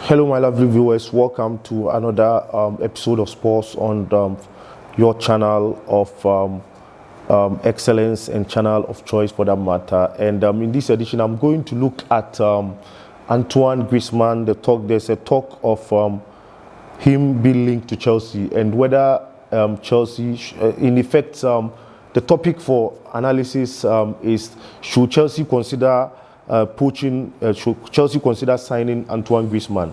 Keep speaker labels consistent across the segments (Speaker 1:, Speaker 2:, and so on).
Speaker 1: Hello, my lovely viewers. Welcome to another episode of Sports on your channel of excellence and channel of choice for that matter. And in this edition, I'm going to look at Antoinne Griezmann. There's a talk of him being linked to Chelsea and whether Chelsea, in effect, the topic for analysis is should Chelsea consider poaching, should Chelsea consider signing Antoinne Griezmann?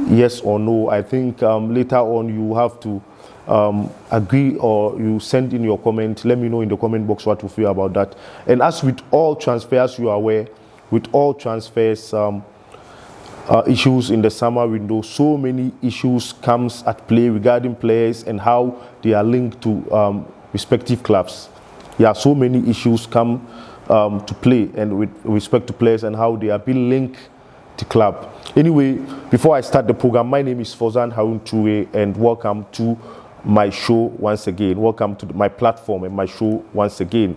Speaker 1: Yes or no? I think later on you have to agree or you send in your comment. Let me know in the comment box what you feel about that. And as with all transfers, you are aware, with all transfers, issues in the summer window, so many issues comes at play regarding players and how they are linked to respective clubs. Yeah, so many issues come to play and with respect to players and how they are being linked to club. Anyway, before I start the program, my name is Fozan Harun Toure and welcome to my show once again. Welcome to my platform and my show once again.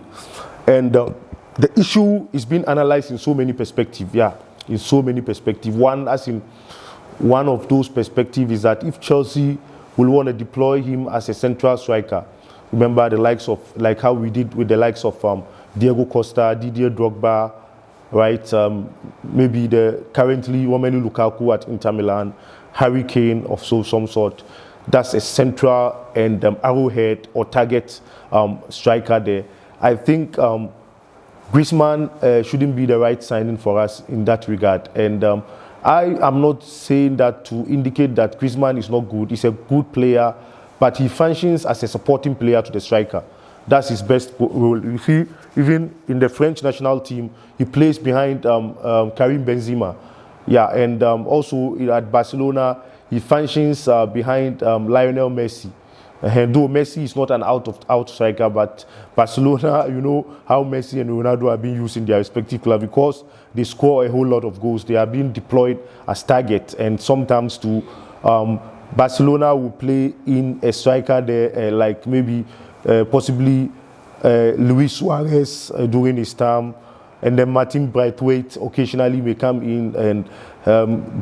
Speaker 1: And the issue is being analyzed in so many perspectives. Yeah, in so many perspectives. One of those perspectives is that if Chelsea will want to deploy him as a central striker, remember the likes of, like how we did with the likes of Diego Costa, Didier Drogba, right? Maybe the currently Romelu Lukaku at Inter Milan, Harry Kane of some sort. That's a central and arrowhead or target striker there. I think Griezmann shouldn't be the right signing for us in that regard. And I am not saying that to indicate that Griezmann is not good. He's a good player, but he functions as a supporting player to the striker. That's his best role. You see, even in the French national team, he plays behind Karim Benzema. Yeah, and also at Barcelona, he functions behind Lionel Messi. And though Messi is not an out striker, but Barcelona, you know how Messi and Ronaldo are being used in their respective club because they score a whole lot of goals. They are being deployed as targets, and sometimes to Barcelona will play in a striker there, like maybe possibly Luis Suarez during his time, and then Martin Braithwaite occasionally may come in, and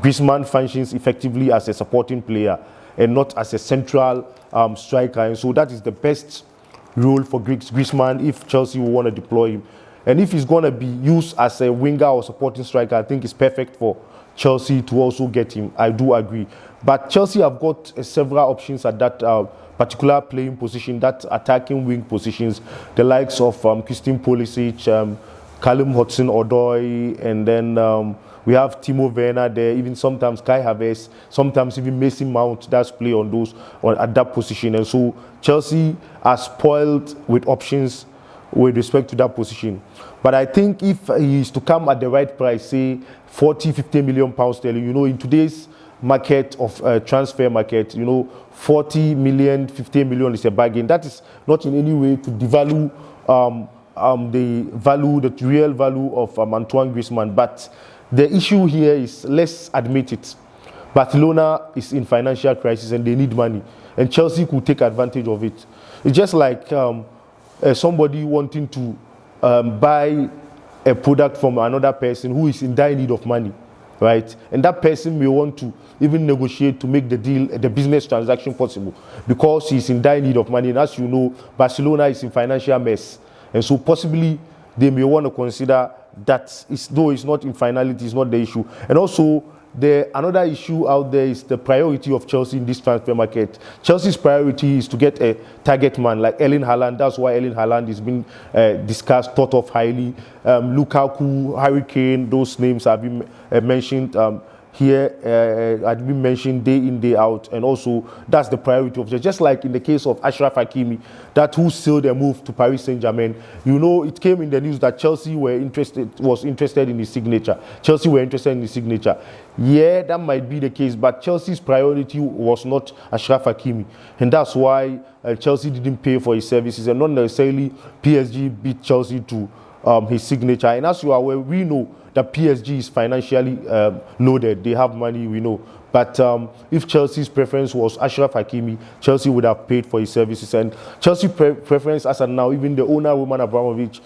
Speaker 1: Griezmann functions effectively as a supporting player and not as a central striker. And so that is the best role for Griezmann if Chelsea will want to deploy him. And if he's going to be used as a winger or supporting striker, I think it's perfect for Chelsea to also get him. I do agree. But Chelsea have got several options at that particular playing position, that attacking wing positions, the likes of Christian Pulisic, Callum Hudson-Odoi, and then we have Timo Werner there, even sometimes Kai Havertz, sometimes even Mason Mount does play on those at that position. And so Chelsea are spoiled with options with respect to that position. But I think if he is to come at the right price, say 40-50 million pounds sterling, you know, in today's market of transfer market, you know, 40 million, 50 million is a bargain. That is not in any way to devalue the real value of Antoine Griezmann. But the issue here is, let's admit it, Barcelona is in financial crisis and they need money, and Chelsea could take advantage of it. It's just like somebody wanting to buy a product from another person who is in dire need of money, right? And that person may want to even negotiate to make the deal, the business transaction possible because he's in dire need of money. And as you know, Barcelona is in financial mess. And so possibly they may want to consider that, though it's not in finality, it's not the issue. And also, another issue out there is the priority of Chelsea in this transfer market. Chelsea's priority is to get a target man like Erling Haaland. That's why Erling Haaland is being discussed, thought of highly. Lukaku, Harry Kane, those names have been mentioned here, had been mentioned day in, day out. And also, that's the priority of Chelsea. Just like in the case of Achraf Hakimi, that who sealed their move to Paris Saint-Germain. You know, it came in the news that Chelsea was interested in his signature. Chelsea were interested in his signature. Yeah, that might be the case, but Chelsea's priority was not Achraf Hakimi. And that's why Chelsea didn't pay for his services, and not necessarily PSG beat Chelsea to his signature. And as you are aware, we know that PSG is financially loaded. They have money, we know. But if Chelsea's preference was Achraf Hakimi, Chelsea would have paid for his services. And Chelsea's preference as of now, even the owner, Roman Abramovich,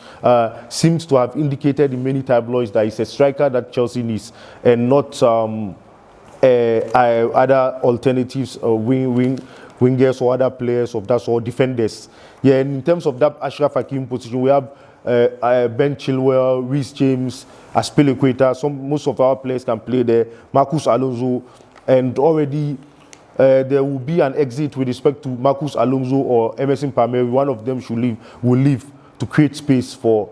Speaker 1: seems to have indicated in many tabloids that he's a striker that Chelsea needs and not other alternatives, wingers or other players of that sort, defenders. Yeah, and in terms of that Ashraf Hakimi position, we have Ben Chilwell, Reece James, Aspilicueta. Most of our players can play there. Marcus Alonso, and already there will be an exit with respect to Marcus Alonso or Emerson Palmieri. One of them will leave to create space for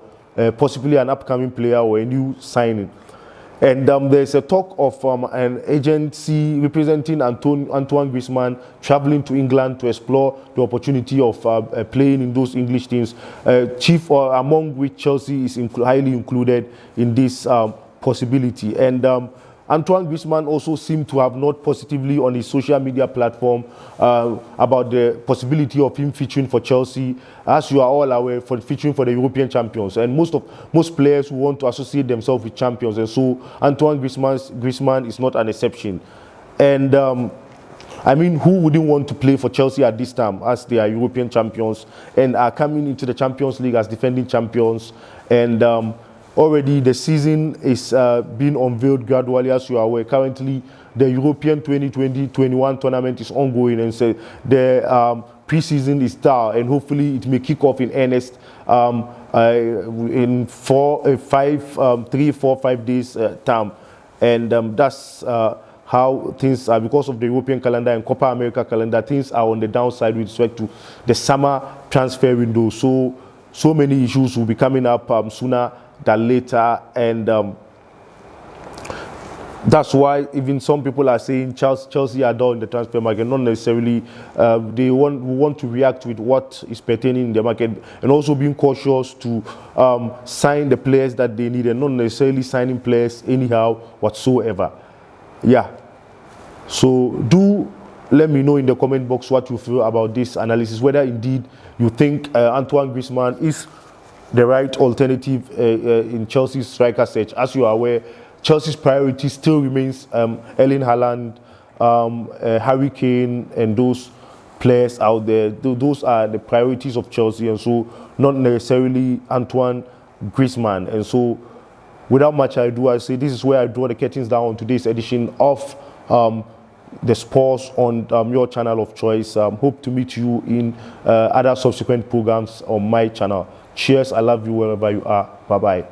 Speaker 1: possibly an upcoming player or a new signing. And there's a talk of an agency representing Antoinne Griezmann traveling to England to explore the opportunity of playing in those English teams, among which Chelsea is highly included in this possibility. And Antoinne Griezmann also seemed to have not positively on his social media platform about the possibility of him featuring for Chelsea, as you are all aware, for featuring for the European champions. And most players who want to associate themselves with champions, and so Antoinne Griezmann is not an exception. And I mean, who wouldn't want to play for Chelsea at this time, as they are European champions and are coming into the Champions League as defending champions? And already the season is being unveiled gradually, as you are aware. Currently, the European 2020-21 tournament is ongoing, and so the pre-season is there, and hopefully it may kick off in earnest in 3, 4, 5 days time. And that's how things are. Because of the European calendar and Copa America calendar, things are on the downside with respect to the summer transfer window. So many issues will be coming up sooner than later, and that's why even some people are saying Chelsea are down in the transfer market. Not necessarily. They want to react with what is pertaining in the market, and also being cautious to sign the players that they need, and not necessarily signing players anyhow whatsoever. Yeah. So do let me know in the comment box what you feel about this analysis, whether indeed you think Antoinne Griezmann is the right alternative in Chelsea's striker search. As you are aware, Chelsea's priority still remains Erling Haaland, Harry Kane, and those players out there. Those are the priorities of Chelsea, and so not necessarily Antoinne Griezmann. And so, without much ado, I say this is where I draw the curtains down on today's edition of the Sports on your channel of choice. Hope to meet you in other subsequent programs on my channel. Cheers, I love you wherever you are. Bye-bye.